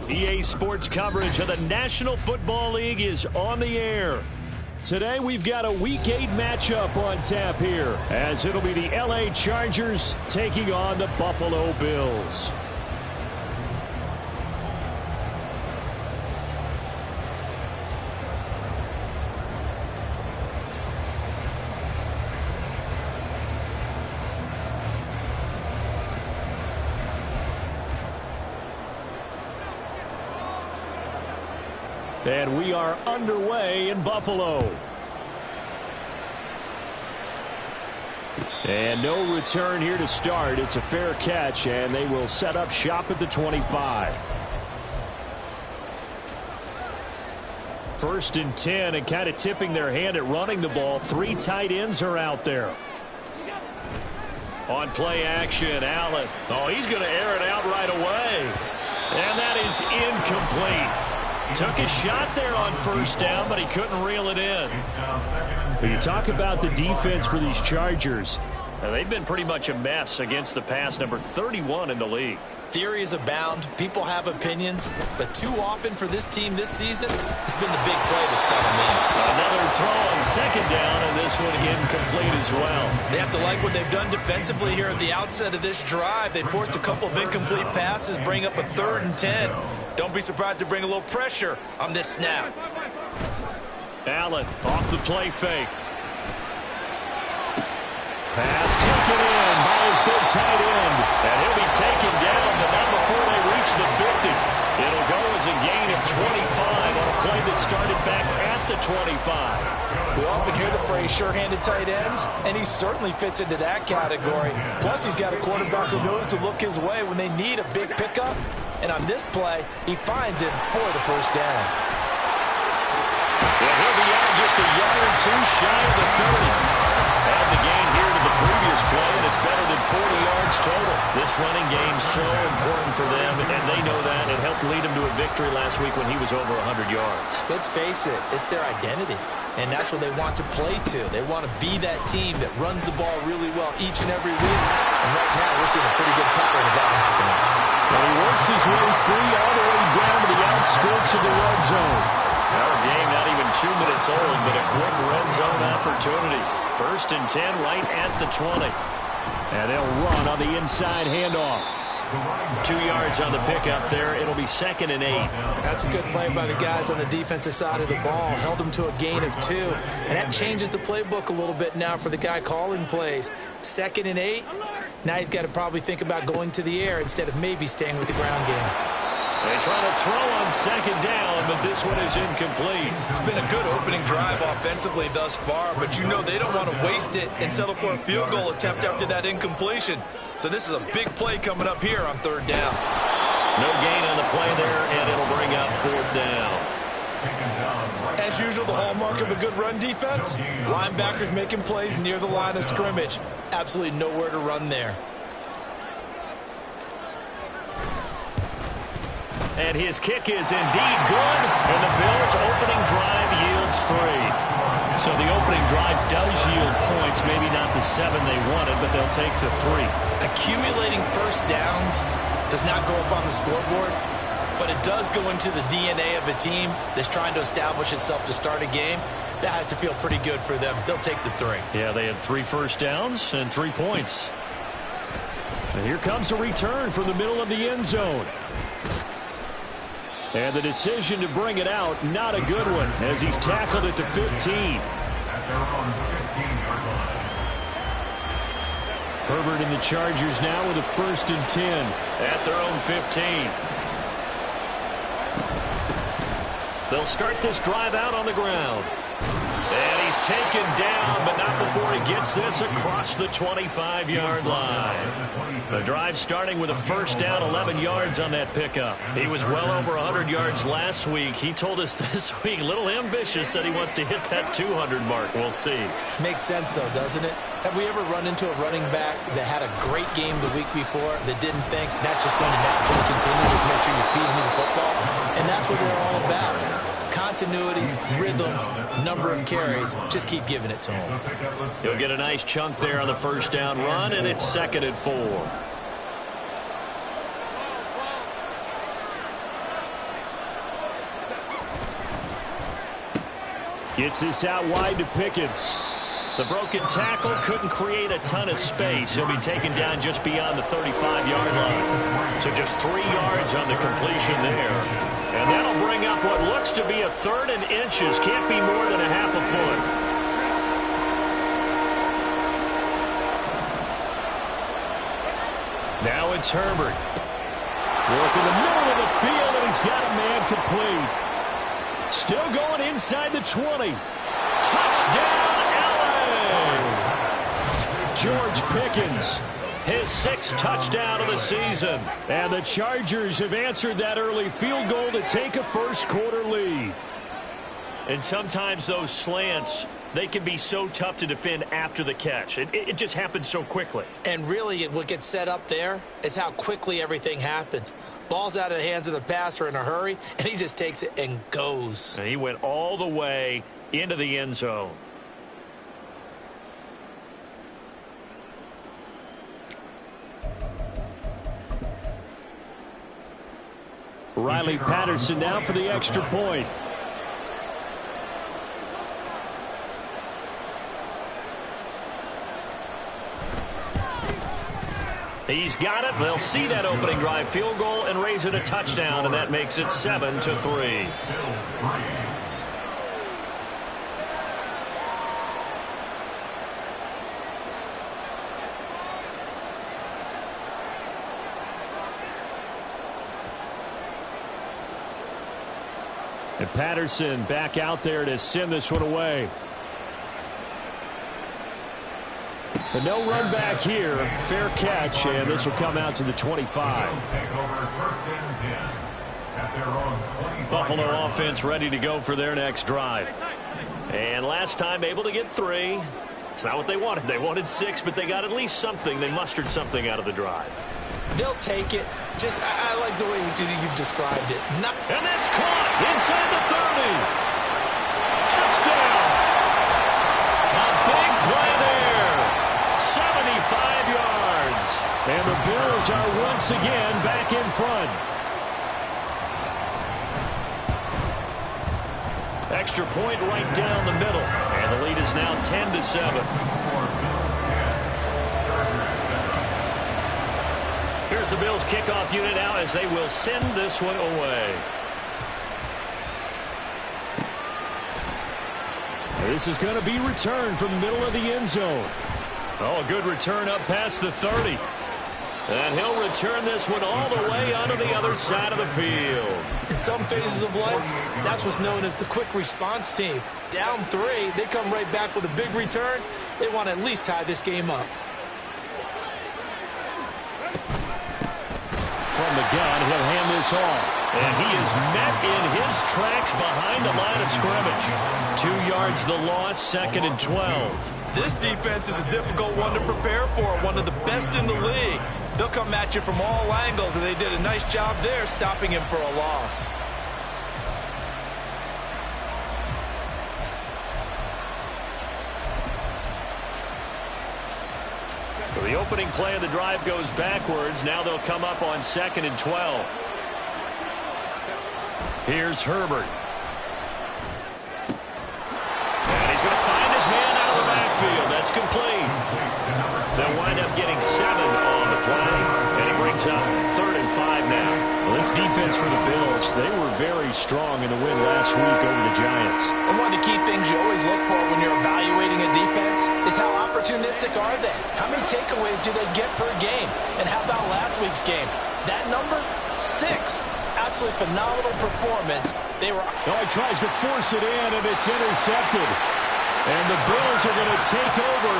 EA Sports coverage of the National Football League is on the air. Today we've got a Week 8 matchup on tap here, as it'll be the LA Chargers taking on the Buffalo Bills. And we are underway in Buffalo. And no return here to start. It's a fair catch, and they will set up shop at the 25. 1st and 10, and kind of tipping their hand at running the ball. 3 tight ends are out there. On play action, Allen. Oh, he's going to air it out right away. And that is incomplete. Took a shot there on 1st down, but he couldn't reel it in. When you talk about the defense for these Chargers, they've been pretty much a mess against the pass, number 31 in the league. Theories abound. People have opinions. But too often for this team this season, it's been the big play that's done them in. Another throw on 2nd down, and this one incomplete as well. They have to like what they've done defensively here at the outset of this drive. They forced a couple of incomplete passes, bring up a 3rd and 10. Don't be surprised to bring a little pressure on this snap. Allen off the play fake. Pass taken in by his big tight end. And he'll be taken down, but not before they reach the 50. It'll go as a gain of 25 on a play that started back at the 25. We often hear the phrase sure-handed tight ends, and he certainly fits into that category. Plus, he's got a quarterback who knows to look his way when they need a big pickup. And on this play, he finds it for the 1st down. Well, he'll be out just a yard or 2 shy of the 30. And the gain here to the previous play, and it's better than 40 yards total. This running game's so important for them, and they know that. It helped lead them to a victory last week when he was over 100 yards. Let's face it, it's their identity. And that's what they want to play to. They want to be that team that runs the ball really well each and every week. And right now, we're seeing a pretty good pattern of that happening. And he works his way free all the way down to the outskirts of the red zone. Our game not even 2 minutes old, but a quick red zone opportunity. 1st and 10 right at the 20. And they'll run on the inside handoff. 2 yards on the pickup there. It'll be 2nd and 8. That's a good play by the guys on the defensive side of the ball. Held them to a gain of 2. And that changes the playbook a little bit now for the guy calling plays. 2nd and 8. Now he's got to probably think about going to the air instead of maybe staying with the ground game. They try to throw on 2nd down, but this one is incomplete. It's been a good opening drive offensively thus far, but you know they don't want to waste it and settle for a field goal attempt after that incompletion. So this is a big play coming up here on 3rd down. No gain on the play there, and it'll bring up 4th down. As usual, the hallmark of a good run defense, linebackers making plays near the line of scrimmage. Absolutely nowhere to run there. And his kick is indeed good, and the Bills' opening drive yields 3. So the opening drive does yield points, maybe not the 7 they wanted, but they'll take the 3. Accumulating 1st downs does not go up on the scoreboard, but it does go into the DNA of a team that's trying to establish itself to start a game. That has to feel pretty good for them. They'll take the 3. Yeah, they had 3 first downs and 3 points. And here comes a return from the middle of the end zone. And the decision to bring it out, not a good one, as he's tackled at the 15. Herbert and the Chargers now with a 1st and 10 at their own 15. They'll start this drive out on the ground. And he's taken down, but not before he gets this across the 25-yard line. The drive starting with a 1st down, 11 yards on that pickup. He was well over 100 yards last week. He told us this week, a little ambitious, said he wants to hit that 200 mark. We'll see. Makes sense, though, doesn't it? Have we ever run into a running back that had a great game the week before that didn't think that's just going to naturally continue? Just make sure you feed me the football. And that's what they're all about. Continuity, rhythm, number of carries. Just keep giving it to him. He'll get a nice chunk there on the 1st down run, and it's 2nd and 4. Gets this out wide to Pickens. The broken tackle couldn't create a ton of space. He'll be taken down just beyond the 35-yard line. So just 3 yards on the completion there. And that'll bring up what looks to be a 3rd and inches. Can't be more than a half a foot. Now it's Herbert. Work in the middle of the field, and he's got a man complete. Still going inside the 20. Touchdown, George Pickens, his 6th touchdown of the season. And the Chargers have answered that early field goal to take a first-quarter lead. And sometimes those slants, they can be so tough to defend after the catch. It just happens so quickly. And really, what gets set up there is how quickly everything happens. Ball's out of the hands of the passer in a hurry, and he just takes it and goes. And he went all the way into the end zone. Riley Patterson now for the extra point. He's got it. They'll see that opening drive field goal and raise it a touchdown, and that makes it 7-3. And Patterson back out there to send this one away. But no run back here. Fair catch, and this will come out to the 25. Buffalo offense ready to go for their next drive. And last time able to get 3. It's not what they wanted. They wanted 6, but they got at least something. They mustered something out of the drive. They'll take it. Just, I like the way you've described it. And that's caught inside the 30. Touchdown. A big play there. 75 yards. And the Bills are once again back in front. Extra point right down the middle. And the lead is now 10-7. Here's the Bills kickoff unit out as they will send this one away. This is going to be returned from the middle of the end zone. Oh, a good return up past the 30. And he'll return this one all the way onto the other side of the field. In some phases of life, that's what's known as the quick response team. Down 3, they come right back with a big return. They want to at least tie this game up. From the gun, he'll hand this off. And he is met in his tracks behind the line of scrimmage. 2 yards the loss, 2nd and 12. This defense is a difficult one to prepare for, one of the best in the league. They'll come at you from all angles, and they did a nice job there stopping him for a loss. So the opening play of the drive goes backwards. Now they'll come up on 2nd and 12. Here's Herbert. And he's going to find his man out of the backfield. That's complete. They'll wind up getting 7 on the play. And he brings up 3rd and 5 now. Well, this defense for the Bills, they were very strong in the win last week over the Giants. And one of the key things you always look for when you're evaluating a defense is how opportunistic are they? How many takeaways do they get per game? And how about last week's game? That number, 6. Absolutely phenomenal performance. They were. Oh, he tries to force it in, and it's intercepted. And the Bills are going to take over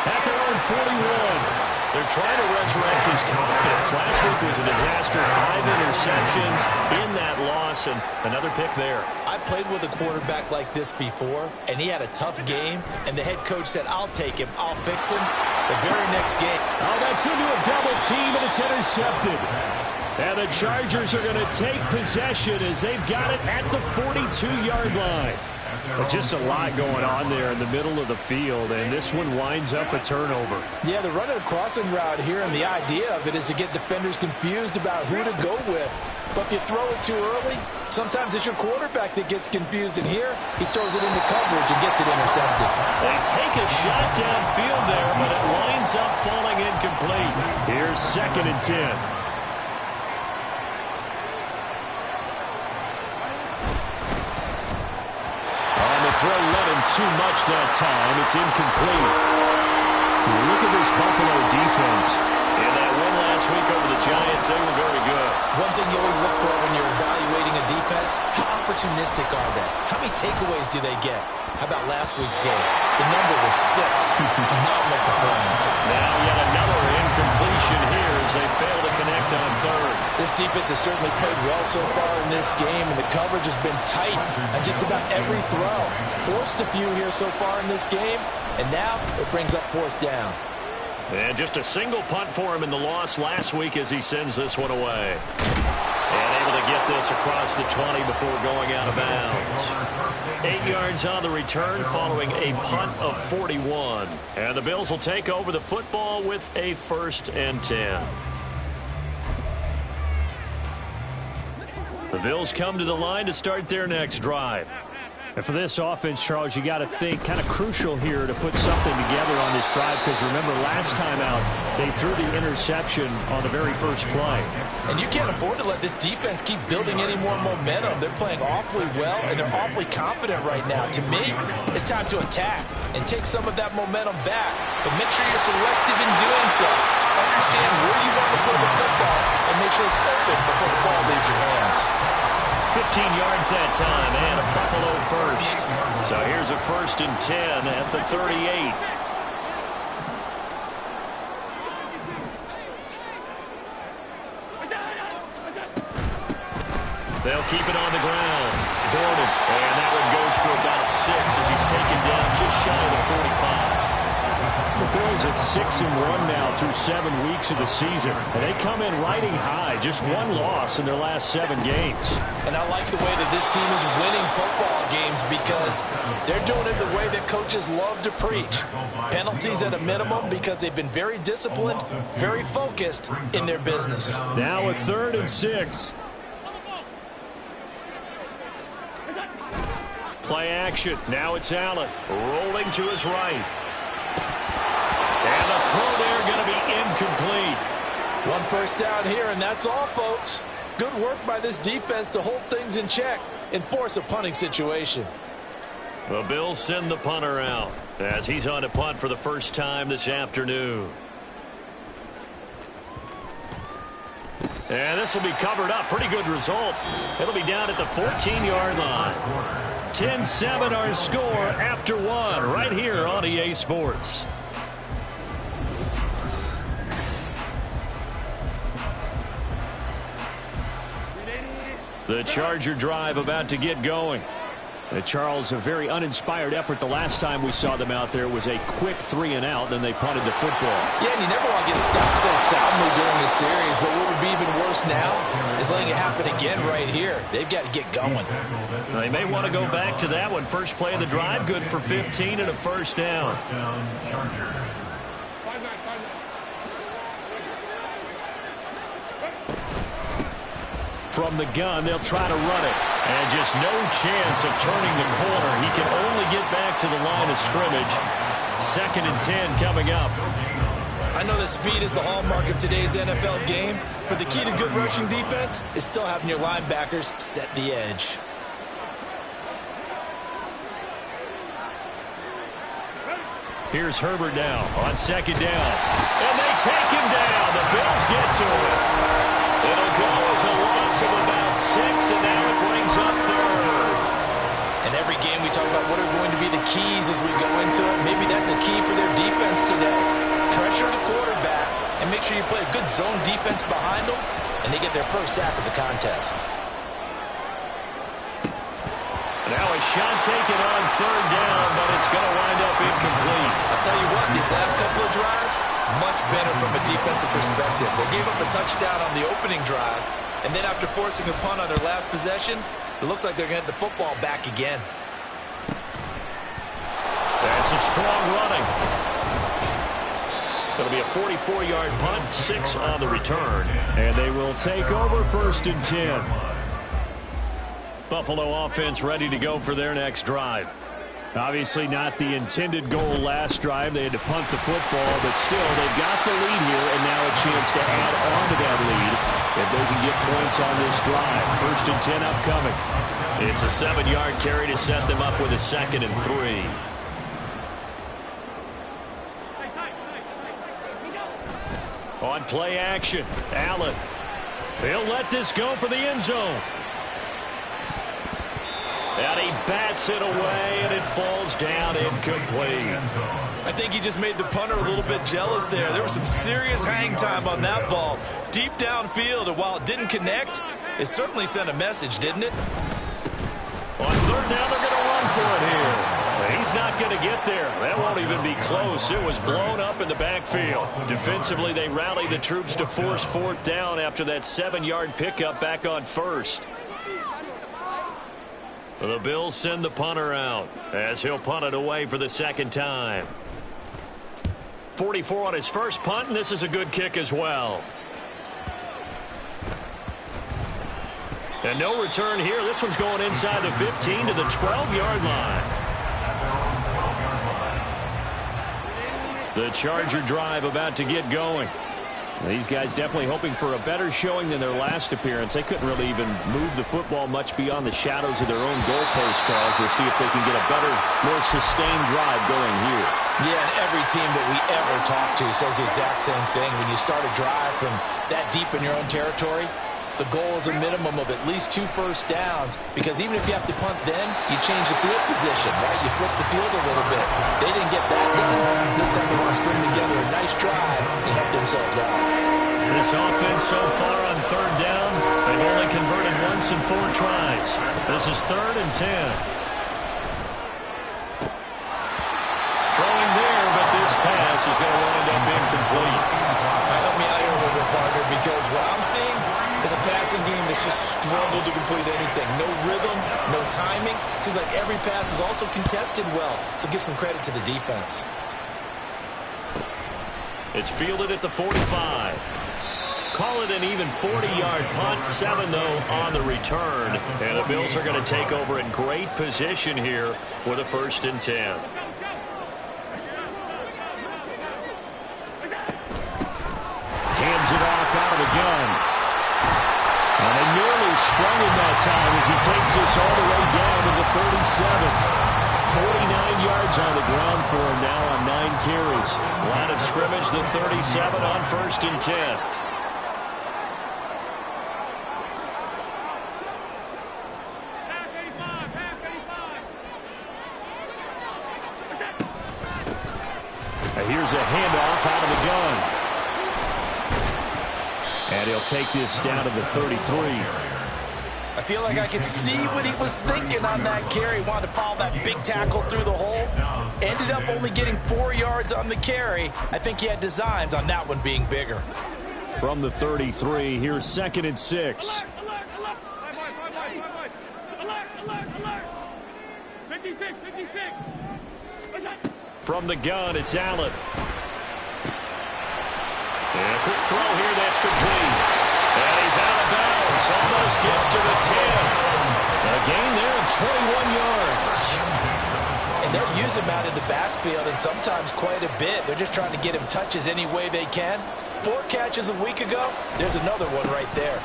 at their own 41. They're trying to resurrect his confidence. Last week was a disaster. 5 interceptions in that loss, and another pick there. I played with a quarterback like this before, and he had a tough game, and the head coach said, I'll take him, I'll fix him. The very next game. Oh, that's into a double team, and it's intercepted. And the Chargers are going to take possession as they've got it at the 42-yard line. But just a lot going on there in the middle of the field, and this one winds up a turnover. Yeah, they're running a crossing route here, and the idea of it is to get defenders confused about who to go with. But if you throw it too early, sometimes it's your quarterback that gets confused, and here he throws it into coverage and gets it intercepted. They take a shot downfield there, but it winds up falling incomplete. Here's 2nd and 10. Throw led him too much that time. It's incomplete. Look at this Buffalo defense. In that win last week over the Giants, they were very good. One thing you always look for when you're evaluating a defense, how opportunistic are they? How many takeaways do they get? How about last week's game? The number was 6. Phenomenal performance. Now yet another incompletion here as they fail to connect on 3rd. This defense has certainly played well so far in this game, and the coverage has been tight on just about every throw. Forced a few here so far in this game, and now it brings up 4th down. And just a single punt for him in the loss last week as he sends this one away. And able to get this across the 20 before going out of bounds. 8 yards on the return following a punt of 41. And the Bills will take over the football with a 1st and 10. The Bills come to the line to start their next drive. And for this offense, Charles, you got to think kind of crucial here to put something together on this drive, because remember last time out they threw the interception on the very first play. And you can't afford to let this defense keep building any more momentum. They're playing awfully well, and they're awfully confident right now. To me, it's time to attack and take some of that momentum back. But make sure you're selective in doing so. Understand where you want to throw the football and make sure it's open before the ball leaves your hands. 15 yards that time, and a Buffalo 1st. So here's a 1st and 10 at the 38. They'll keep it on the ground. Gordon, and that one goes for about 6 as he's taken down just shy of the 45. The Bills at 6-1 now through 7 weeks of the season. And they come in riding high, just 1 loss in their last 7 games. And I like the way that this team is winning football games because they're doing it the way that coaches love to preach. Penalties at a minimum because they've been very disciplined, very focused in their business. Now a 3rd and 6. Play action. Now it's Allen rolling to his right. And the throw there going to be incomplete. 1 first down here, and that's all, folks. Good work by this defense to hold things in check and force a punting situation. The Bills send the punter out as he's on to punt for the first time this afternoon. And this will be covered up. Pretty good result. It'll be down at the 14-yard line. 10-7 our score after 1 right here on EA Sports. The Charger drive about to get going. Charles, a very uninspired effort the last time we saw them out there. Was a quick 3-and-out, then they punted the football. Yeah, and you never want to get stopped so soundly during the series, but what would be even worse now is letting it happen again right here. They've got to get going. They may want to go back to that one. First play of the drive, good for 15 and a 1st down. From the gun, they'll try to run it. And just no chance of turning the corner. He can only get back to the line of scrimmage. 2nd and 10 coming up. I know that speed is the hallmark of today's NFL game, but the key to good rushing defense is still having your linebackers set the edge. Here's Herbert now on 2nd down. And they take him down. The Bills get to it. It'll go as a loss of about 6, and now it brings up 3rd. In every game we talk about what are going to be the keys as we go into it. Maybe that's a key for their defense today. Pressure the quarterback and make sure you play a good zone defense behind them, and they get their first sack of the contest. Now a shot taken on 3rd down, but it's going to wind up incomplete. I'll tell you what, these last couple of drives, much better from a defensive perspective. They gave up a touchdown on the opening drive, and then after forcing a punt on their last possession, it looks like they're going to get the football back again. And some strong running. It'll be a 44-yard punt, 6 on the return. And they will take over 1st and 10. Buffalo offense ready to go for their next drive. Obviously not the intended goal last drive. They had to punt the football, but still, they've got the lead here, and now a chance to add on to that lead if they can get points on this drive. 1st and 10 upcoming. It's a 7-yard carry to set them up with a 2nd and 3. On play action, Allen. He'll let this go for the end zone. And he bats it away, and it falls down incomplete. I think he just made the punter a little bit jealous there. There was some serious hang time on that ball. Deep downfield, and while it didn't connect, it certainly sent a message, didn't it? On 3rd down, they're going to run for it here. He's not going to get there. That won't even be close. It was blown up in the backfield. Defensively, they rallied the troops to force 4th down after that 7-yard pickup back on 1st. The Bills send the punter out as he'll punt it away for the 2nd time. 44 on his first punt, and this is a good kick as well. And no return here. This one's going inside the 15 to the 12-yard line. The Charger drive about to get going. These guys definitely hoping for a better showing than their last appearance. They couldn't really even move the football much beyond the shadows of their own goalpost, Charles. We'll see if they can get a better, more sustained drive going here. Yeah, and every team that we ever talk to says the exact same thing. When you start a drive from that deep in your own territory, the goal is a minimum of at least 2 first downs, because even if you have to punt then, you change the field position, right? You flip the field a little bit. They didn't get that done. This time they want to string together a nice drive and help themselves out. This offense so far on 3rd down, they've only converted once in 4 tries. This is 3rd and 10. Throwing there, but this pass is going to wind up incomplete. Help me out here a little bit, partner, because what I'm seeing is a passing game that's just struggled to complete anything. No rhythm, no timing. Seems like every pass is also contested well, so give some credit to the defense. It's fielded at the 45. Call it an even 40-yard punt, 7 though on the return. And the Bills are going to take over in great position here with a 1st and 10. Hands it off out of the gun. And they nearly sprung him that time as he takes this all the way down to the 37. 49 yards on the ground for him now on 9 carries. Line of scrimmage, the 37 on 1st and 10. Here's a handoff out of the gun. And he'll take this down to the 33. I feel like I can see what he was thinking on that carry. Wanted to follow that big tackle through the hole. Ended up only getting 4 yards on the carry. I think he had designs on that one being bigger. From the 33, here's 2nd and 6. From the gun, it's Allen. And a quick throw here, that's complete. And he's out of bounds. Almost gets to the 10. A gain there of 21 yards. And they'll use him out in the backfield, and sometimes quite a bit. They're just trying to get him touches any way they can. 4 catches a week ago. There's another one right there.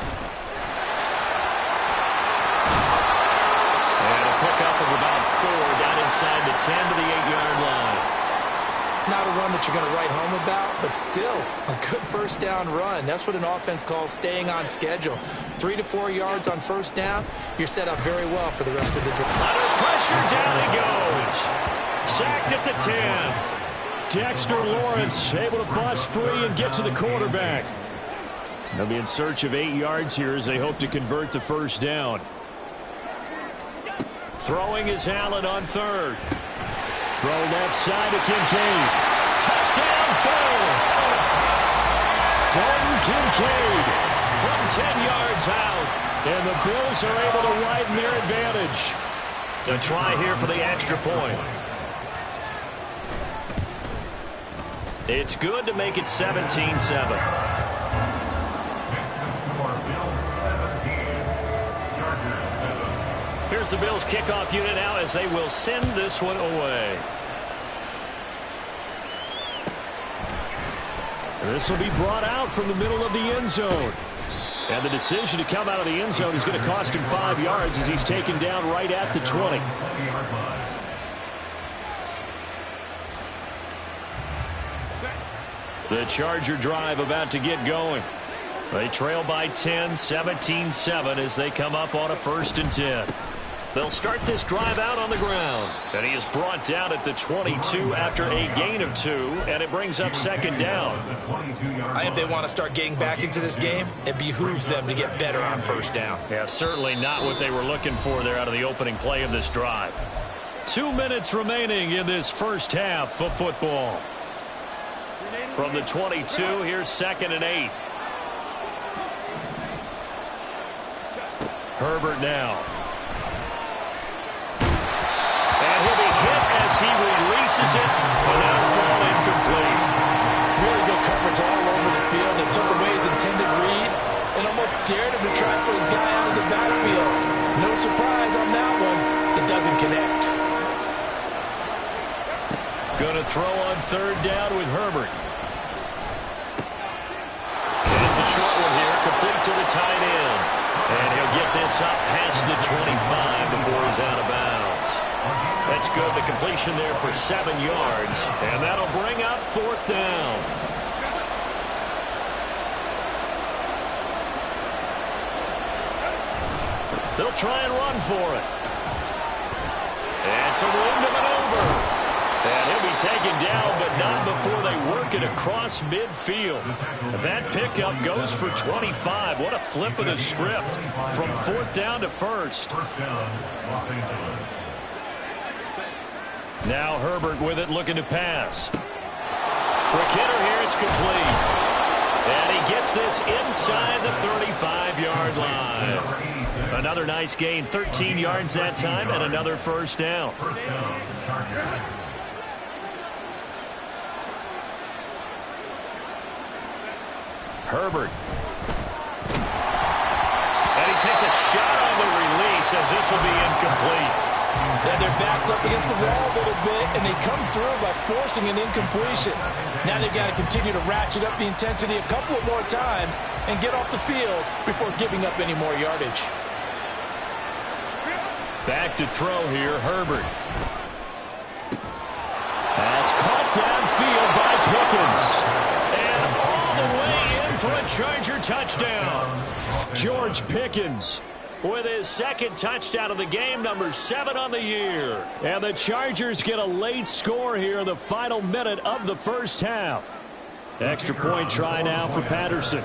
And a pickup of about 4 down inside the 10 to the 8-yard line. Not a run that you're going to write home about, but still a good 1st down run. That's what an offense calls staying on schedule. 3 to 4 yards on 1st down, you're set up very well for the rest of the drive. Under pressure, down he goes. Sacked at the 10. Dexter Lawrence able to bust free and get to the quarterback. They'll be in search of 8 yards here as they hope to convert the 1st down. Throwing is Allen on 3rd. Throw left side to Kincaid. Touchdown, Bills! Dalton Kincaid from 10 yards out. And the Bills are able to widen their advantage. A try here for the extra point. It's good to make it 17-7. Here's the Bills kickoff unit now as they will send this one away. This will be brought out from the middle of the end zone. And the decision to come out of the end zone is going to cost him 5 yards as he's taken down right at the 20. The Charger drive about to get going. They trail by 10, 17-7 as they come up on a 1st and 10. They'll start this drive out on the ground. And he is brought down at the 22 after a gain of 2, and it brings up 2nd down. If they want to start getting back into this game, it behooves them to get better on 1st down. Yeah, certainly not what they were looking for there out of the opening play of this drive. 2 minutes remaining in this first half of football. From the 22, here's 2nd and 8. Herbert now. And he'll be hit as he releases it, but that'll fall incomplete. Really good coverage all over the field. It took away his intended read and almost dared him to try for his guy out of the backfield. No surprise on that one. It doesn't connect. Going to throw on 3rd down with Herbert. And it's a short one here, complete to the tight end. And he'll get this up past the 25 before he's out of bounds. That's good. The completion there for 7 yards. And that'll bring up 4th down. They'll try and run for it. And some room to maneuver. And he'll be taken down, but not before they work it across midfield. That pickup goes for 25. What a flip of the script from 4th down to 1st. Now Herbert with it, looking to pass. Quick hitter here, it's complete. And he gets this inside the 35-yard line. Another nice gain, 13 yards that time, and another 1st down. Herbert. And he takes a shot on the release as this will be incomplete. Yeah, their back's up against the wall a little bit, and they come through by forcing an incompletion. Now they've got to continue to ratchet up the intensity a couple of more times and get off the field before giving up any more yardage. Back to throw here, Herbert. That's caught downfield by Pickens. And all the way in for a Charger touchdown. George Pickens with his 2nd touchdown of the game, number 7 on the year. And the Chargers get a late score here in the final minute of the first half. Extra point try now for Patterson.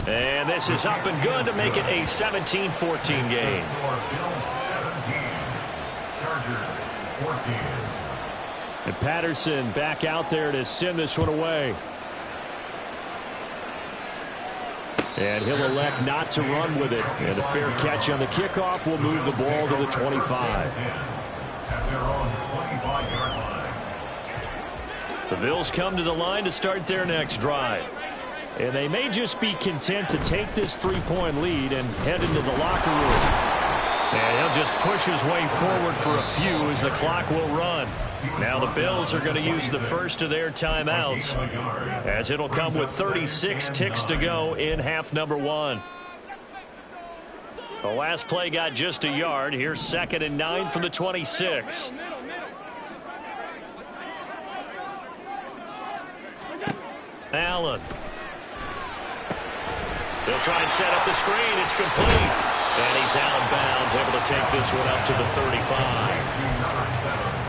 And this is up and good to make it a 17-14 game. And Patterson back out there to send this one away. And he'll elect not to run with it. And a fair catch on the kickoff will move the ball to the 25. The Bills come to the line to start their next drive. And they may just be content to take this 3-point lead and head into the locker room. And he'll just push his way forward for a few as the clock will run. Now the Bills are going to use the first of their timeouts, as it'll come with 36 ticks to go in half number 1. The last play got just a yard. Here's 2nd and 9 from the 26. Allen. They'll try and set up the screen. It's complete. And he's out of bounds, able to take this one up to the 35.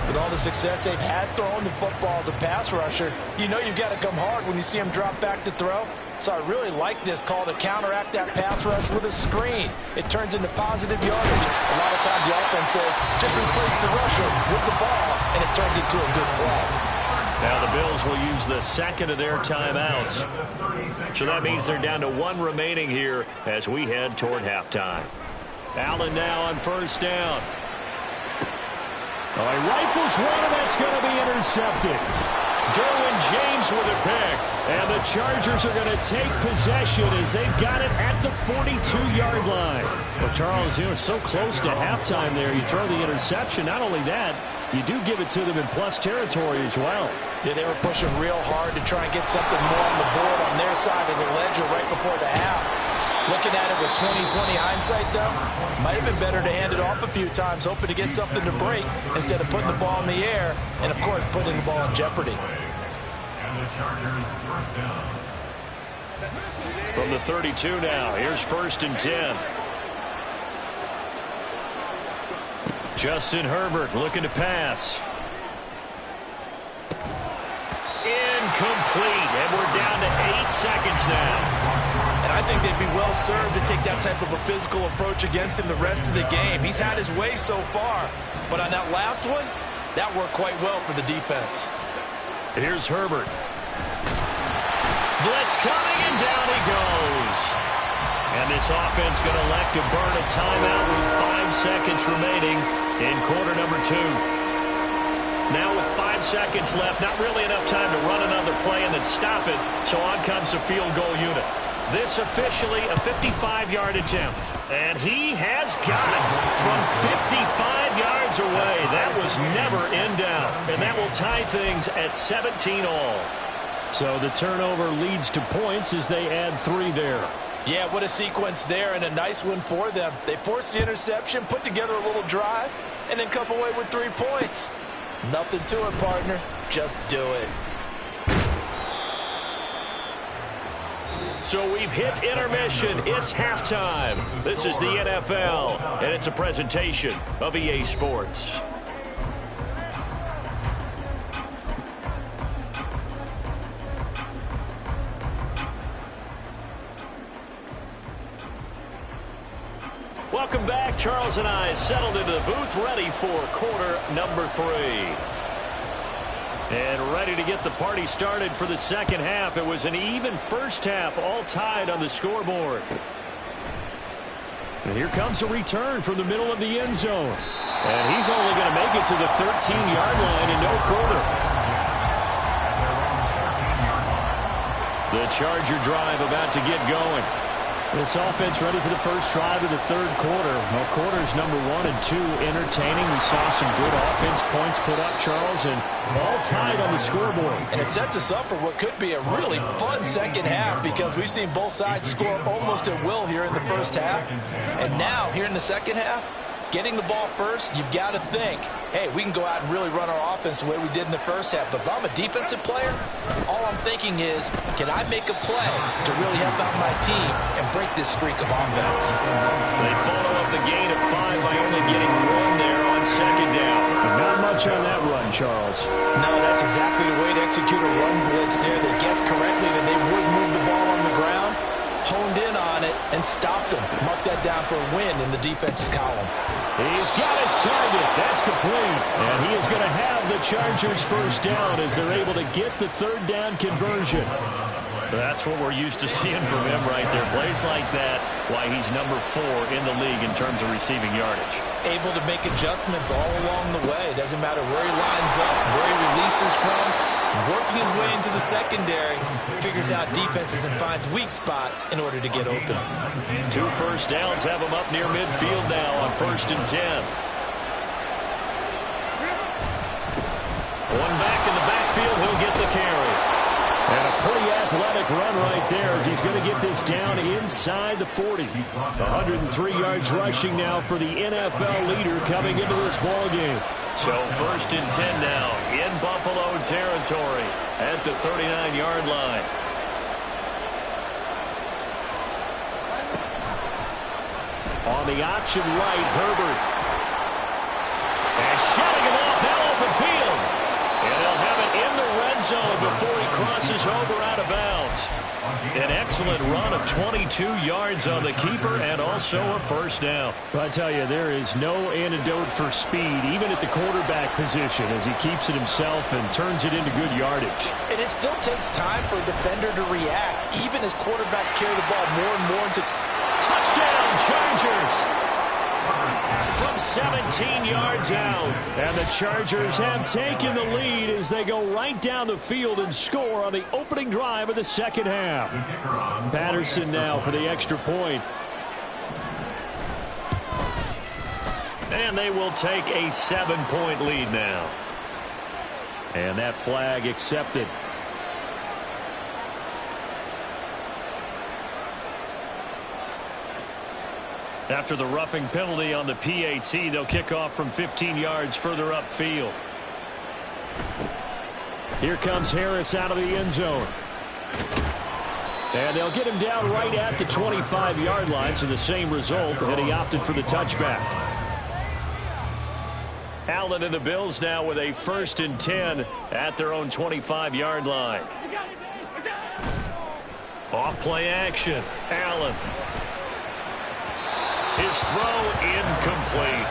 With all the success they've had throwing the football as a pass rusher, you know you've got to come hard when you see him drop back to throw. So I really like this call to counteract that pass rush with a screen. It turns into positive yardage. A lot of times the offense says, just replace the rusher with the ball, and it turns into a good play. Now the Bills will use the 2nd of their timeouts. So that means they're down to 1 remaining here as we head toward halftime. Allen now on 1st down. Oh, he rifles one, and that's going to be intercepted. Derwin James with a pick. And the Chargers are going to take possession as they've got it at the 42-yard line. Well, Charles, you know, so close to halftime there. You throw the interception. Not only that, you do give it to them in plus territory as well. Yeah, they were pushing real hard to try and get something more on the board on their side of the ledger right before the half. Looking at it with 20/20 hindsight, though, might have been better to hand it off a few times, hoping to get something to break instead of putting the ball in the air and, of course, putting the ball in jeopardy. From the 32 now, here's 1st and 10. Justin Herbert looking to pass. Incomplete, and we're down to 8 seconds now. And I think they'd be well served to take that type of a physical approach against him the rest of the game. He's had his way so far, but on that last one, that worked quite well for the defense. Here's Herbert. Blitz coming, and down he goes. And this offense going to elect to burn a timeout with 5 seconds remaining in quarter number 2. Now with 5 seconds left, not really enough time to run another play and then stop it, so on comes the field goal unit. This officially a 55-yard attempt. And he has got it from 55 yards away. That was never in doubt. And that will tie things at 17 all. So the turnover leads to points as they add 3 there. Yeah, what a sequence there, and a nice one for them. They forced the interception, put together a little drive, and then come away with 3 points. Nothing to it, partner. Just do it. So we've hit intermission. It's halftime. This is the NFL, and it's a presentation of EA Sports. Welcome back. Charles and I settled into the booth, ready for quarter number 3. And ready to get the party started for the second half. It was an even first half, all tied on the scoreboard. And here comes a return from the middle of the end zone. And he's only going to make it to the 13-yard line in no quarter. The Charger drive about to get going. This offense ready for the first drive of the third quarter. Well, quarters number 1 and 2 entertaining. We saw some good offense points put up, Charles, and all tied on the scoreboard. And it sets us up for what could be a really fun second half because we've seen both sides score almost at will here in the first half. And now, here in the second half, getting the ball first, you've got to think, hey, we can go out and really run our offense the way we did in the first half. But if I'm a defensive player, all I'm thinking is, can I make a play to really help out my team and break this streak of offense? They follow up the gain of 5 by only getting 1 there on second down. Not much on that run, Charles. No, that's exactly the way to execute a run blitz there. They guessed correctly that they would move the ball on the ground, honed in on it, and stopped them. Mark that down for a win in the defense's column. He's got his target. That's complete. And he is going to have the Chargers first down as they're able to get the third down conversion. That's what we're used to seeing from him right there. Plays like that, why he's number 4 in the league in terms of receiving yardage. Able to make adjustments all along the way. Doesn't matter where he lines up, where he releases from. Working his way into the secondary, figures out defenses and finds weak spots in order to get open. 2 first downs have him up near midfield now on 1st and 10. One back in the backfield, he'll get the carry. And a pretty athletic run right there as he's going to get this down inside the 40. 103 yards rushing now for the NFL leader coming into this ball game. So 1st and 10 now in Buffalo territory at the 39-yard line. On the option right, Herbert. And shutting him off now open field. And they'll have it in the red zone before he crosses over out of bounds. An excellent run of 22 yards on the keeper and also a first down. Well, I tell you, there is no antidote for speed, even at the quarterback position, as he keeps it himself and turns it into good yardage. And it still takes time for a defender to react, even as quarterbacks carry the ball more and more into touchdown Chargers. from 17 yards out. And the Chargers have taken the lead as they go right down the field and score on the opening drive of the second half. Patterson now for the extra point. And they will take a 7-point lead now. And that flag accepted. After the roughing penalty on the PAT, they'll kick off from 15 yards further upfield. Here comes Harris out of the end zone. And they'll get him down right at the 25-yard line, so the same result, and he opted for the touchback. Allen and the Bills now with a 1st and 10 at their own 25-yard line. Off play action. Allen. His throw incomplete.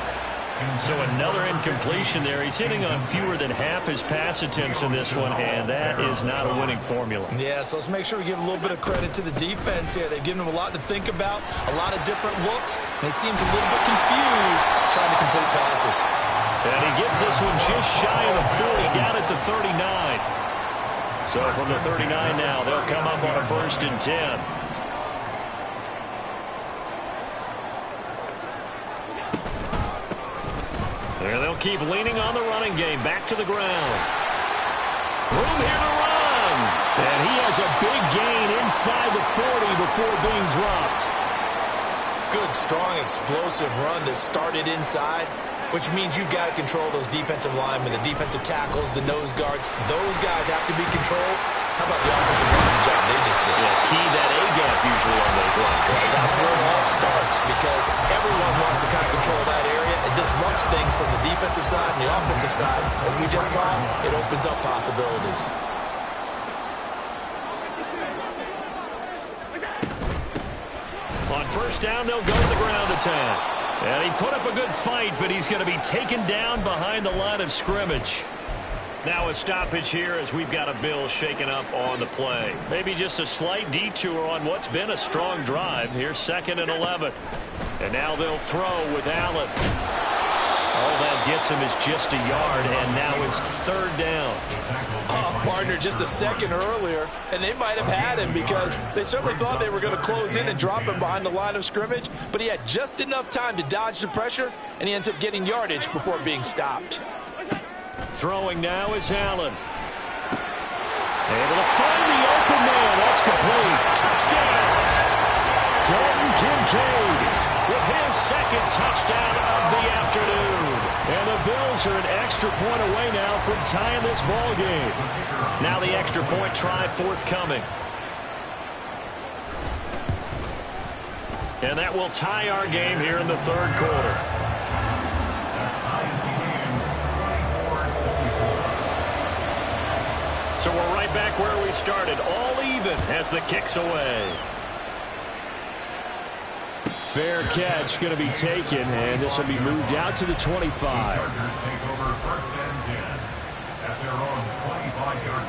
So another incompletion there. He's hitting on fewer than half his pass attempts in this one, and that is not a winning formula. Yeah, so let's make sure we give a little bit of credit to the defense here. They've given him a lot to think about, a lot of different looks, and he seems a little bit confused trying to complete passes. And he gets this one just shy of the 40, down at the 39. So from the 39 now, they'll come up on a 1st and 10. And they'll keep leaning on the running game. Back to the ground. Room here to run. And he has a big gain inside the 40 before being dropped. Good, strong, explosive run that started inside, which means you've got to control those defensive linemen, the defensive tackles, the nose guards. Those guys have to be controlled. How about the offensive line job they just did? Yeah, key that A-gap usually on those runs, right? That's where it all starts, because everyone wants to kind of control that area. It disrupts things from the defensive side and the offensive side. As we just saw, it opens up possibilities. On 1st down, they'll go to the ground attack. And he put up a good fight, but he's going to be taken down behind the line of scrimmage. Now a stoppage here as we've got a Bill shaken up on the play. Maybe just a slight detour on what's been a strong drive. Here's 2nd and 11. And now they'll throw with Allen. All that gets him is just a yard, and now it's 3rd down. Partner just a second earlier, and they might have had him because they certainly thought they were going to close in and drop him behind the line of scrimmage, but he had just enough time to dodge the pressure, and he ends up getting yardage before being stopped. Throwing now is Allen. Able to find the open man. That's complete. Touchdown. Dalton Kincaid With his 2nd touchdown of the afternoon. And the Bills are an extra point away now from tying this ball game. Now the extra point try forthcoming. And that will tie our game here in the 3rd quarter. So we're right back where we started, all even as the kick's away. Fair catch going to be taken, and this will be moved out to the 25. Chargers take over 1st and 10 at their own 25-yard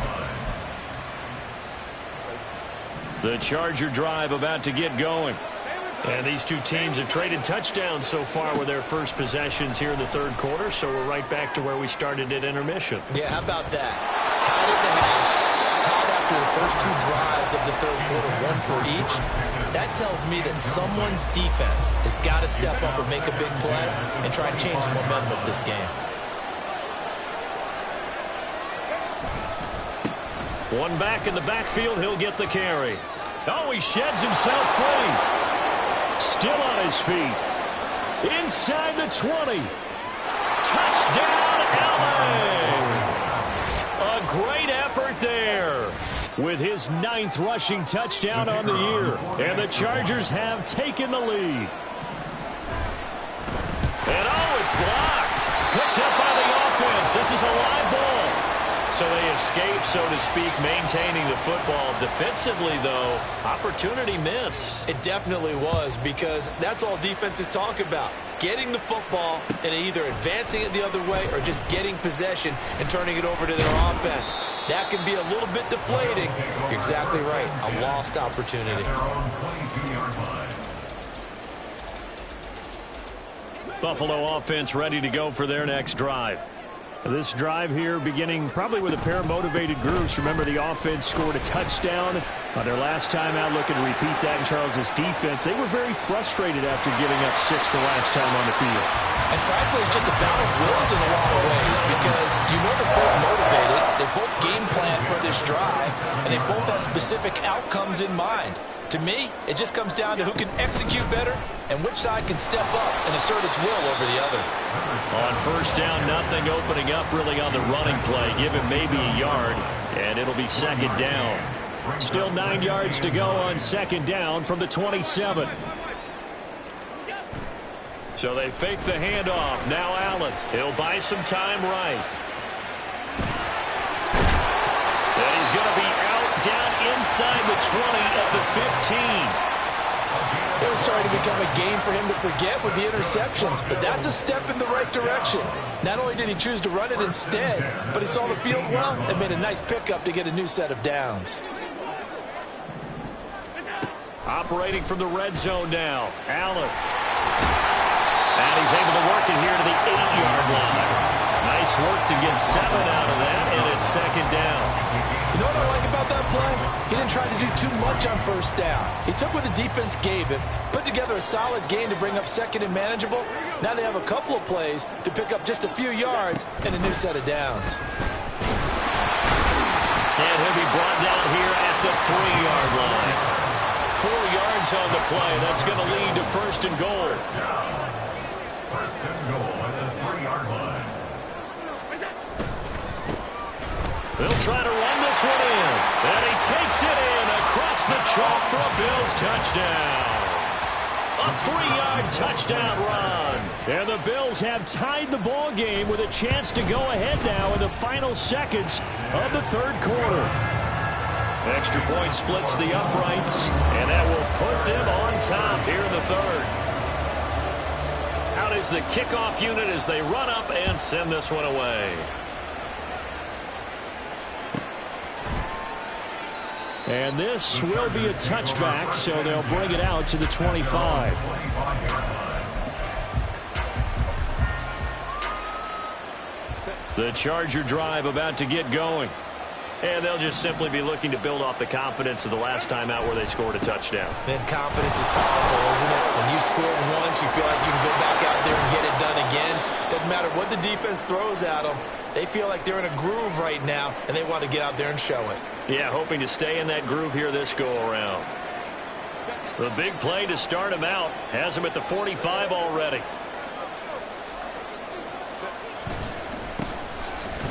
line. The Charger drive about to get going. And these two teams have traded touchdowns so far with their first possessions here in the 3rd quarter, so we're right back to where we started at intermission. Yeah, how about that? Tied at the half, tied after the first 2 drives of the 3rd quarter, 1 for each. That tells me that someone's defense has got to step up and make a big play and try and change the momentum of this game. One back in the backfield, he'll get the carry. Oh, he sheds himself free. Still on his feet. Inside the 20. Touchdown, Allen! A great effort there. With his 9th rushing touchdown on the year. And the Chargers have taken the lead. And oh, it's blocked. Picked up by the offense. This is a live ball. So they escape, so to speak, maintaining the football. Defensively, though, opportunity miss. It definitely was, because that's all defenses talk about. Getting the football and either advancing it the other way or just getting possession and turning it over to their offense. That can be a little bit deflating. You're exactly right. A lost opportunity. At their own 22-yard line. Buffalo offense ready to go for their next drive. This drive here beginning probably with a pair of motivated groups. Remember, the offense scored a touchdown on their last time out. Looking to repeat that in Charles' defense. They were very frustrated after giving up 6 the last time on the field. And frankly, it's just a battle of wills in a lot of ways because you know they're both motivated. They both game plan for this drive, and they both have specific outcomes in mind. To me, it just comes down to who can execute better and which side can step up and assert its will over the other. On first down, nothing opening up really on the running play. Give him maybe a yard, and it'll be second down. Still 9 yards to go on second down from the 27. So they fake the handoff. Now Allen. He'll buy some time right. And he's going to be out down inside the 20 at the 15. It was starting to become a game for him to forget with the interceptions, but that's a step in the right direction. Not only did he choose to run it instead, but he saw the field well and made a nice pickup to get a new set of downs. Operating from the red zone now. Allen. And he's able to work it here to the 8-yard line. Nice work to get 7 out of that, and it's second down. You know what I like about that play? He didn't try to do too much on first down. He took what the defense gave him, put together a solid gain to bring up second and manageable. Now they have a couple of plays to pick up just a few yards and a new set of downs. And he'll be brought down here at the 3-yard line. 4 yards on the play. That's going to lead to first and goal. First and goal at the 3-yard line. They'll try to run this one in. And he takes it in across the chalk for a Bills touchdown. A 3-yard touchdown run. And the Bills have tied the ball game with a chance to go ahead now in the final seconds of the third quarter. Extra point splits the uprights, and that will put them on top here in the third. Out is the kickoff unit as they run up and send this one away. And this will be a touchback, so they'll bring it out to the 25. The Charger drive about to get going. And they'll just simply be looking to build off the confidence of the last time out where they scored a touchdown. Then confidence is powerful, isn't it? When you scored once, you feel like you can go back out there and get it done again. Doesn't matter what the defense throws at them. They feel like they're in a groove right now, and they want to get out there and show it. Yeah, hoping to stay in that groove here this go-around. The big play to start him out has him at the 45 already.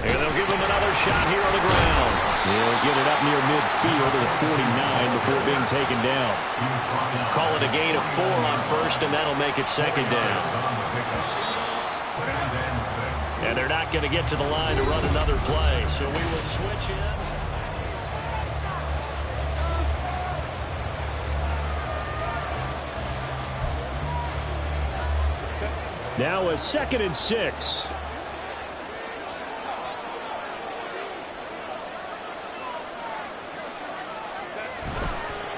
And they'll give him another shot here on the ground. He'll get it up near midfield at the 49 before being taken down. Call it a gain of 4 on first, and that'll make it second down. And they're not going to get to the line to run another play, so we will switch ends. Now a 2nd and 6.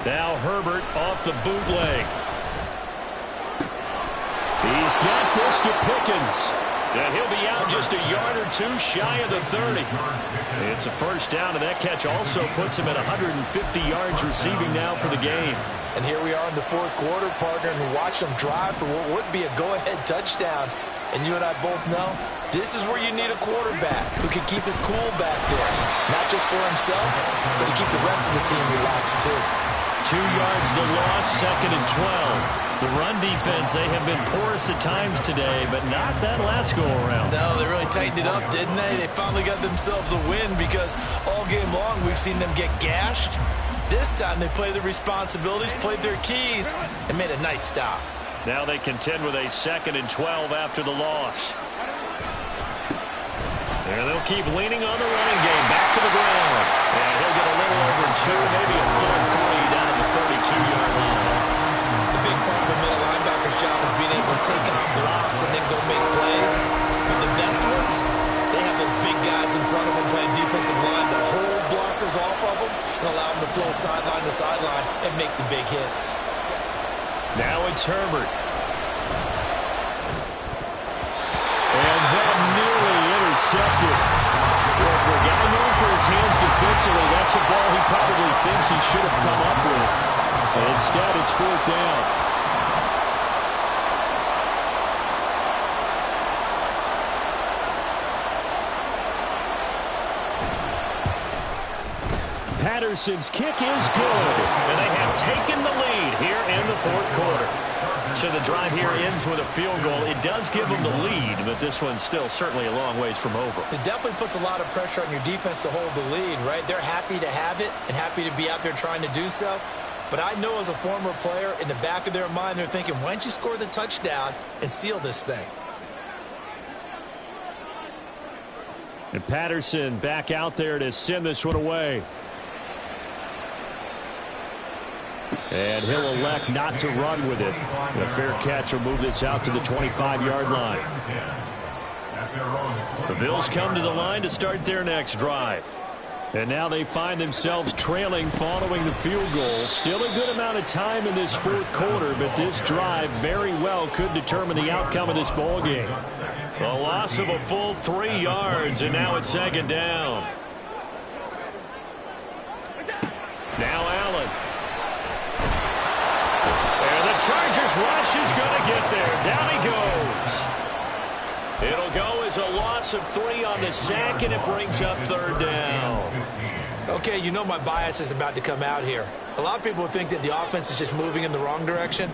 Now Herbert off the bootleg. He's got this to Pickens. And he'll be out just a yard or 2 shy of the 30. It's a first down, and that catch also puts him at 150 yards receiving now for the game. And here we are in the fourth quarter, partner, and watch them drive for what would be a go-ahead touchdown. And you and I both know this is where you need a quarterback who can keep his cool back there. Not just for himself, but to keep the rest of the team relaxed too. 2 yards the loss, 2nd and 12. The run defense, they have been porous at times today, but not that last go-around. No, they really tightened it up, didn't they? They finally got themselves a win because all game long we've seen them get gashed. This time they played their responsibilities, played their keys, and made a nice stop. Now they contend with a 2nd and 12 after the loss. And they'll keep leaning on the running game. Back to the ground. And he'll get a little over 2, maybe a full 3 down at the 32-yard line. The big part of the middle linebacker's job is being able to take on blocks and then go make plays. But the best ones, they have those big guys in front of them playing defensive line that hold blockers off of them and allow them to flow sideline to sideline and make the big hits. Now it's Herbert. intercepted. Well, for a guy known for his hands defensively, that's a ball he probably thinks he should have come up with. And instead, it's 4th down. Patterson's kick is good. And they have taken the lead here in the 4th quarter. So the drive here ends with a field goal. It does give them the lead, but this one's still certainly a long ways from over. It definitely puts a lot of pressure on your defense to hold the lead, right? They're happy to have it and happy to be out there trying to do so. But I know as a former player, in the back of their mind, they're thinking, why don't you score the touchdown and seal this thing? And Patterson back out there to send this one away. And he'll elect not to run with it. A fair catch will move this out to the 25-yard line. The Bills come to the line to start their next drive. And now they find themselves trailing following the field goal. Still a good amount of time in this 4th quarter, but this drive very well could determine the outcome of this ball game. A loss of a full 3 yards, and now it's 2nd down. Now Allen. And the Chargers rush is going to get there. Down he goes. It'll go as a loss of 3 on the sack, and it brings up 3rd down. Okay, you know my bias is about to come out here. A lot of people think that the offense is just moving in the wrong direction.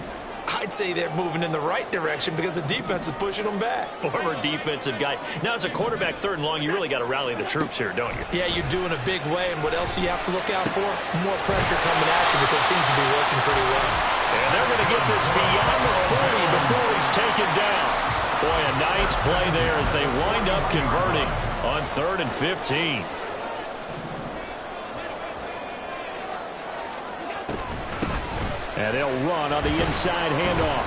I'd say they're moving in the right direction because the defense is pushing them back. Former defensive guy. Now, as a quarterback, 3rd and long, you really got to rally the troops here, don't you? Yeah, you do in a big way, and what else do you have to look out for? More pressure coming at you because it seems to be working pretty well. And they're going to get this beyond the 40 before he's taken down. Boy, a nice play there as they wind up converting on 3rd and 15. And they'll run on the inside handoff.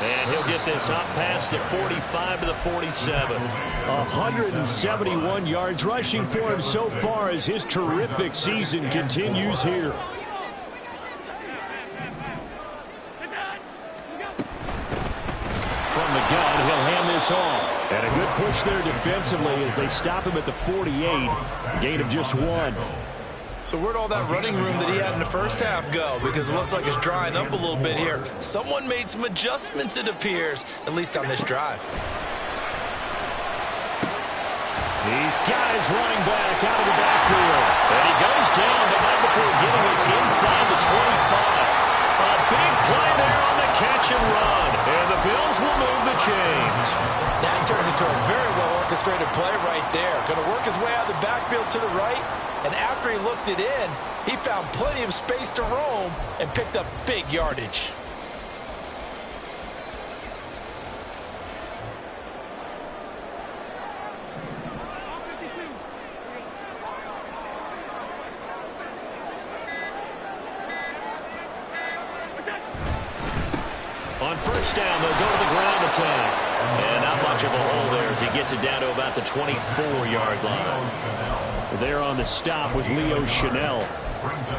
And he'll get this up past the 45 to the 47. 171 yards rushing for him so far as his terrific season continues here. From the gun, he'll hand this off. And a good push there defensively as they stop him at the 48. Gain of just 1. So where'd all that running room that he had in the first half go? Because it looks like it's drying up a little bit here. Someone made some adjustments, it appears, at least on this drive. These guys running back out of the backfield. And he goes down, but not before getting us inside the 25. A big play there on the catch and run. And the Bills will move the chains. That turned into a very well-orchestrated play right there. Going to work his way out of the backfield to the right. And after he looked it in, he found plenty of space to roam and picked up big yardage. On 1st down, they'll go to the ground attack. And not much of a hole there as he gets it down to about the 24-yard line. There on the stop was Leo Chanel.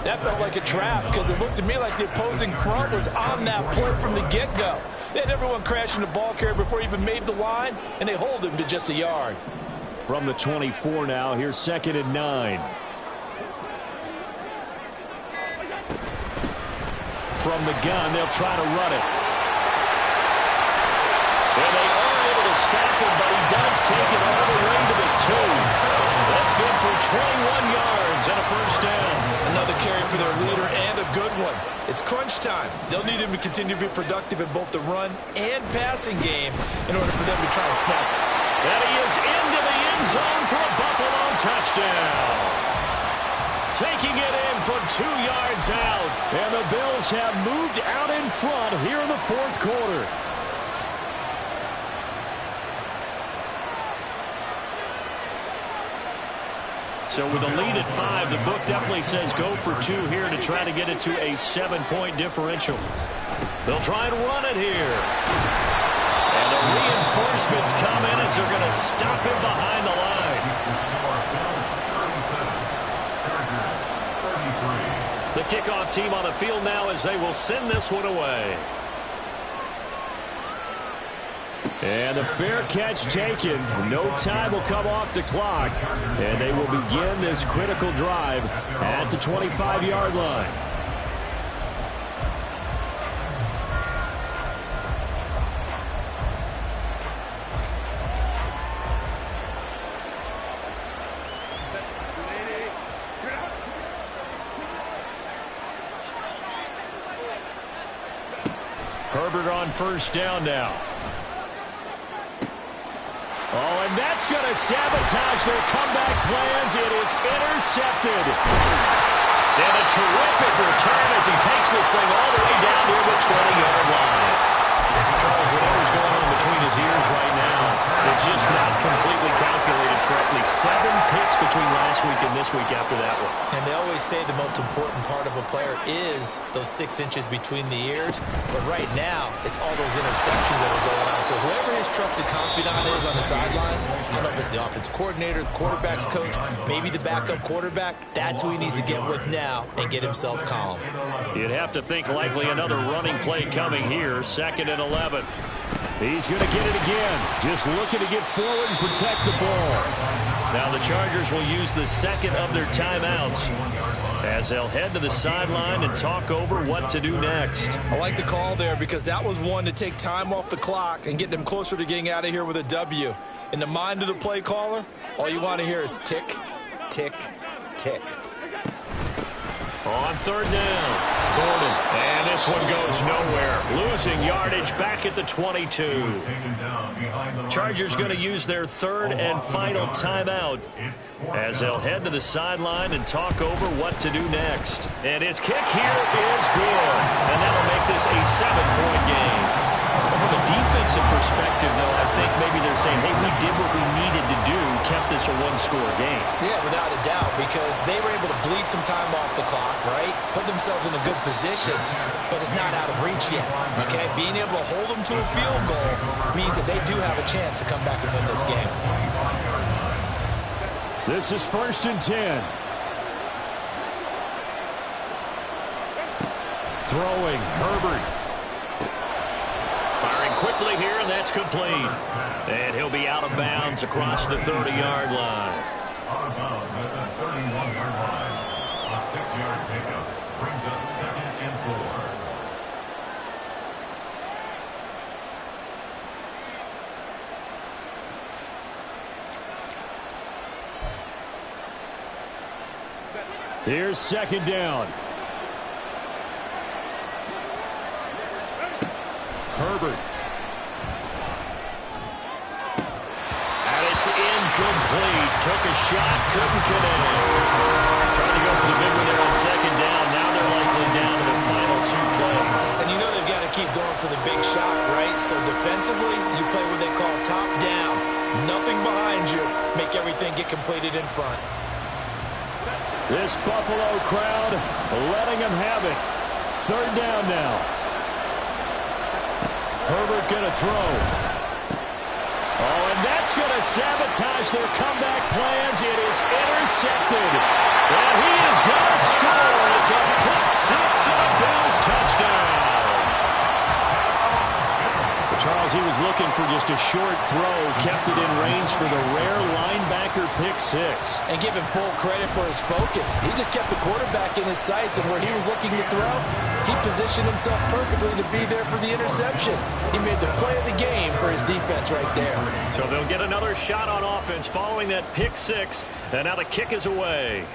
That felt like a trap because it looked to me like the opposing front was on that play from the get-go. They had everyone crashing the ball carrier before he even made the line, and they hold him to just a yard. From the 24 now, here's 2nd and 9. From the gun, they'll try to run it. And they are able to stop him, but he does take it all the way to the 2. That's good for 21 yards and a 1st down. Another carry for their leader and a good one. It's crunch time. They'll need him to continue to be productive in both the run and passing game in order for them to try and snap it. And he is into the end zone for a Buffalo touchdown. Taking it in from 2 yards out. And the Bills have moved out in front here in the 4th quarter. So with a lead at 5, the book definitely says go for 2 here to try to get it to a 7-point differential. They'll try and run it here. And the reinforcements come in as they're going to stop him behind the line. The kickoff team on the field now as they will send this one away. And the fair catch taken. No time will come off the clock. And they will begin this critical drive at the 25-yard line. Herbert on first down now. Oh, and that's going to sabotage their comeback plans. It is intercepted. And a terrific return as he takes this thing all the way down near the 20-yard line. Charles, whatever's going on between his ears right now, it's just not completely calculated correctly. 7 picks between last week and this week after that one. And they always say the most important part of a player is those 6 inches between the ears. But right now, it's all those interceptions that are going on. So whoever his trusted confidant is on the sidelines, I don't know if it's the offensive coordinator, the quarterback's coach, maybe the backup quarterback, that's who he needs to get with now and get himself calm. You'd have to think likely another running play coming here. 2nd and 11. He's going to get it again. Just looking to get forward and protect the ball. Now the Chargers will use the second of their timeouts as they'll head to the sideline and talk over what to do next. I like the call there because that was one to take time off the clock and get them closer to getting out of here with a W. In the mind of the play caller, all you want to hear is tick, tick, tick. On 3rd down, Gordon. And this one goes nowhere. Losing yardage back at the 22. Chargers going to use their 3rd and final timeout as they'll head to the sideline and talk over what to do next. And his kick here is good. And that'll make this a 7-point game. From a defensive perspective, though, I think maybe they're saying, hey, we did what we needed to do, kept this a 1-score game. Yeah, without a doubt, because they were able to bleed some time off the clock, right? Put themselves in a good position, but it's not out of reach yet, okay? Being able to hold them to a field goal means that they do have a chance to come back and win this game. This is 1st and 10. Throwing, Herbert. Firing quickly here, and that's complete. And he'll be out of bounds across the 30-yard line. Out of bounds at the 31-yard line. A 6-yard pickup brings up 2nd and 4. Here's 2nd down. Herbert. And it's incomplete. Took a shot, couldn't connect. Trying to go for the big one there on 2nd down. Now they're likely down to their final 2 plays. And you know they've got to keep going for the big shot, right? So defensively, you play what they call top down. Nothing behind you. Make everything get completed in front. This Buffalo crowd letting them have it. 3rd down now. Herbert going to throw. Oh, and that's going to sabotage their comeback plans. It is intercepted. And he is going to score. It's a pick 6 and a Bills touchdown. Charles, he was looking for just a short throw, kept it in range for the rare linebacker pick 6. And give him full credit for his focus. He just kept the quarterback in his sights, and where he was looking to throw, he positioned himself perfectly to be there for the interception. He made the play of the game for his defense right there. So they'll get another shot on offense following that pick 6, and now the kick is away.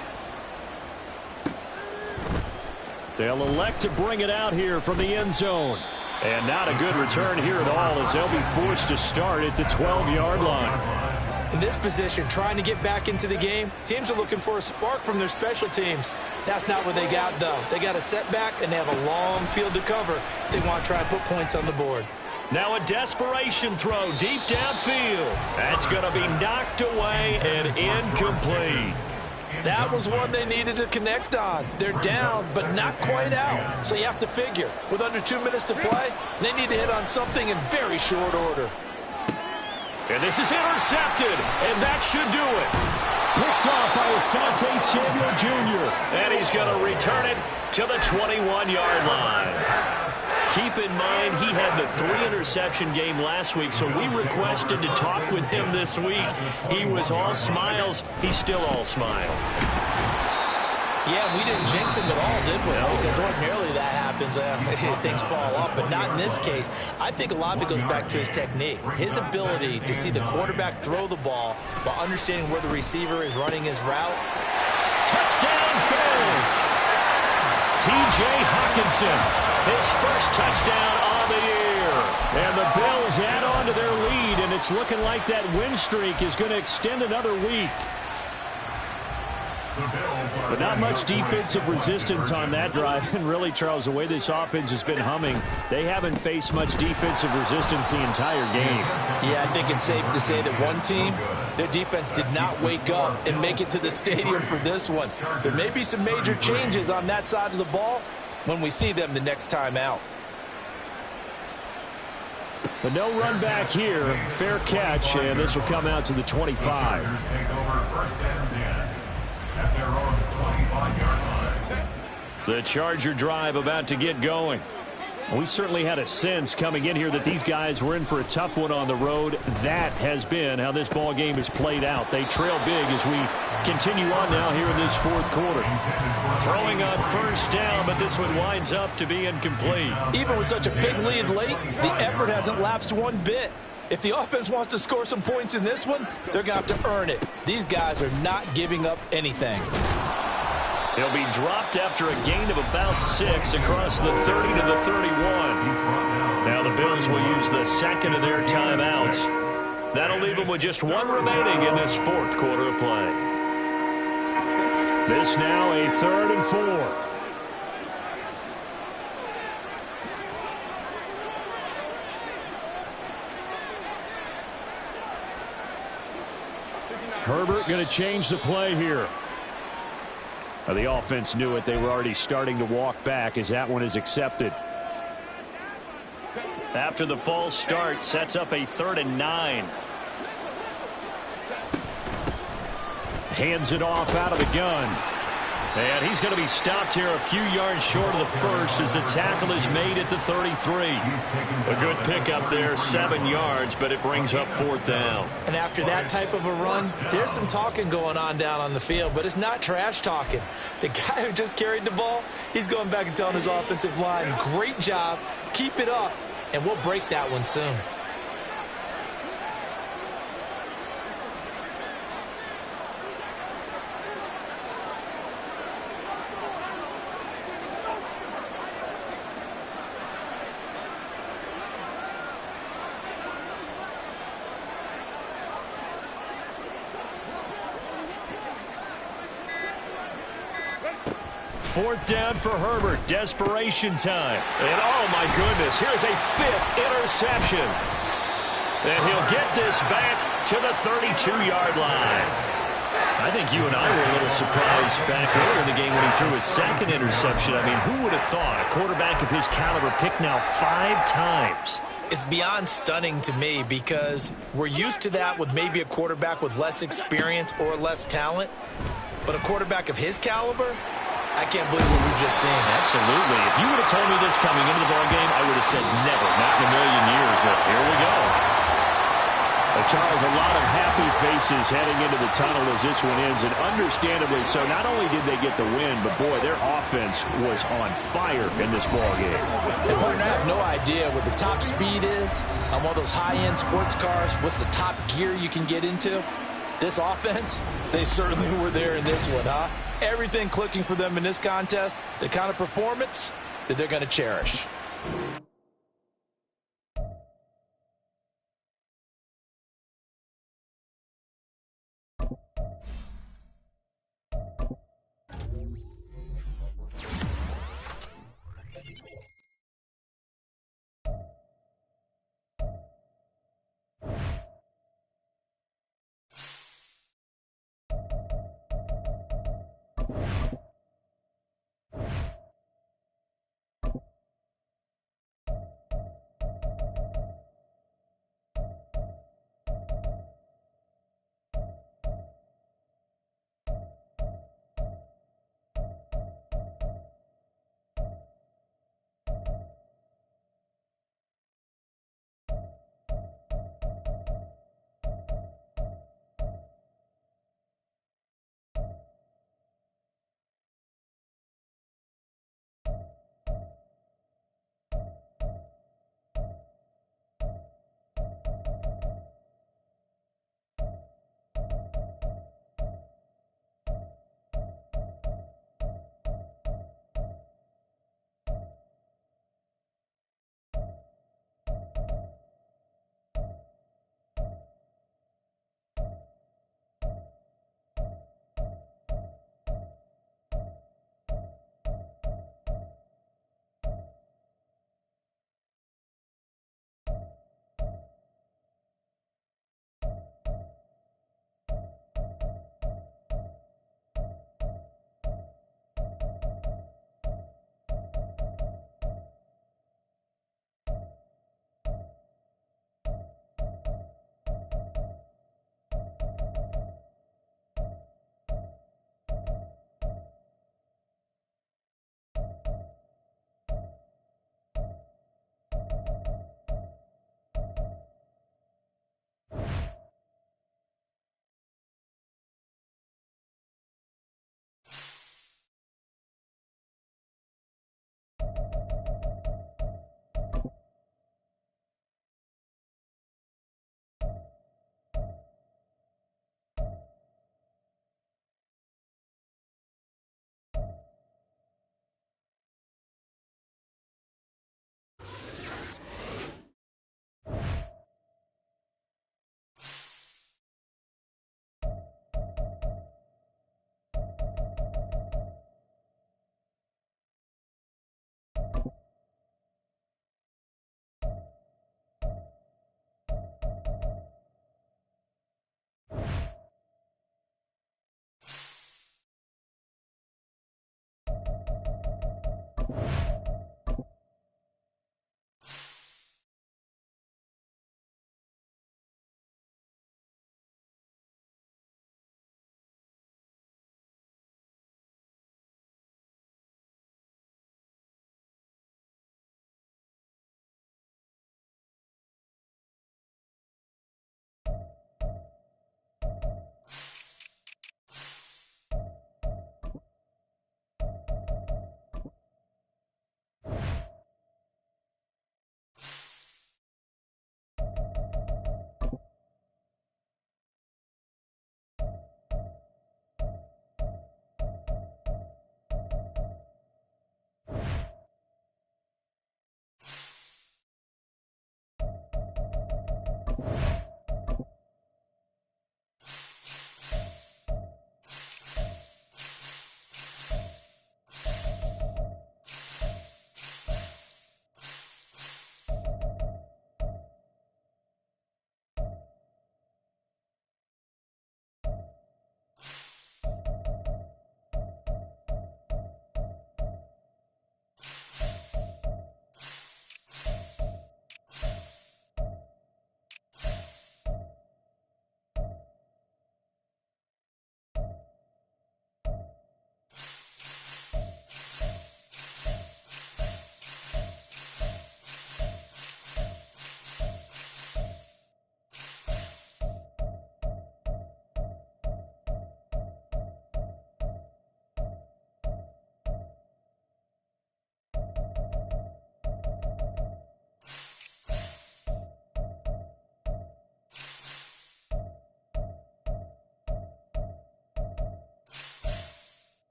They'll elect to bring it out here from the end zone. And not a good return here at all as they'll be forced to start at the 12-yard line. In this position, trying to get back into the game, teams are looking for a spark from their special teams. That's not what they got, though. They got a setback, and they have a long field to cover if they want to try and put points on the board. Now a desperation throw deep downfield. That's going to be knocked away and incomplete. That was one they needed to connect on. They're down, but not quite out. So you have to figure, with under 2 minutes to play, they need to hit on something in very short order. And this is intercepted, and that should do it. Picked off by Asante Samuel Jr. And he's going to return it to the 21-yard line. Keep in mind, he had the 3-interception game last week, so we requested to talk with him this week. He was all smiles. He's still all smile. Yeah, we didn't jinx him at all, did we? No. Because ordinarily that happens, things fall off, but not in this case. I think a lot of it goes back to his technique. His ability to see the quarterback throw the ball while understanding where the receiver is running his route. Touchdown, Bills! T.J. Hockenson, his first touchdown on the year. And the Bills add on to their lead, and it's looking like that win streak is going to extend another week. But not much defensive resistance on that drive. And really, Charles, the way this offense has been humming, they haven't faced much defensive resistance the entire game. Yeah, I think it's safe to say that one team, their defense did not wake up and make it to the stadium for this one. There may be some major changes on that side of the ball when we see them the next time out. But no run back here. Fair catch, and this will come out to the 25. The Charger drive about to get going. We certainly had a sense coming in here that these guys were in for a tough one on the road. That has been how this ball game has played out. They trail big as we continue on now here in this fourth quarter. Throwing on first down, but this one winds up to be incomplete. Even with such a big lead late, the effort hasn't lapsed one bit. If the offense wants to score some points in this one, they're going to have to earn it. These guys are not giving up anything. He'll be dropped after a gain of about 6 across the 30 to the 31. Now the Bills will use the second of their timeouts. That'll leave them with just one remaining in this fourth quarter of play. This now a 3rd and 4. Herbert going to change the play here. The offense knew it. They were already starting to walk back as that one is accepted. After the false start, sets up a 3rd and 9. Hands it off out of the gun. And he's going to be stopped here a few yards short of the first as the tackle is made at the 33. A good pickup there, 7 yards, but it brings up 4th down. And after that type of a run, there's some talking going on down on the field, but it's not trash talking. The guy who just carried the ball, he's going back and telling his offensive line, great job, keep it up, and we'll break that one soon. Fourth down for Herbert. Desperation time. And oh my goodness, here's a 5th interception. And he'll get this back to the 32-yard line. I think you and I were a little surprised back earlier in the game when he threw his 2nd interception. I mean, who would have thought a quarterback of his caliber picked now 5 times? It's beyond stunning to me because we're used to that with maybe a quarterback with less experience or less talent. But a quarterback of his caliber, I can't believe what we've just seen. Absolutely. If you would have told me this coming into the ballgame, I would have said never, not in a million years, but here we go. Well, Charles, a lot of happy faces heading into the tunnel as this one ends, and understandably so. Not only did they get the win, but boy, their offense was on fire in this ballgame. And partner, I have no idea what the top speed is on one of those high-end sports cars. What's the top gear you can get into? This offense, they certainly were there in this one, huh? Everything clicking for them in this contest, the kind of performance that they're going to cherish.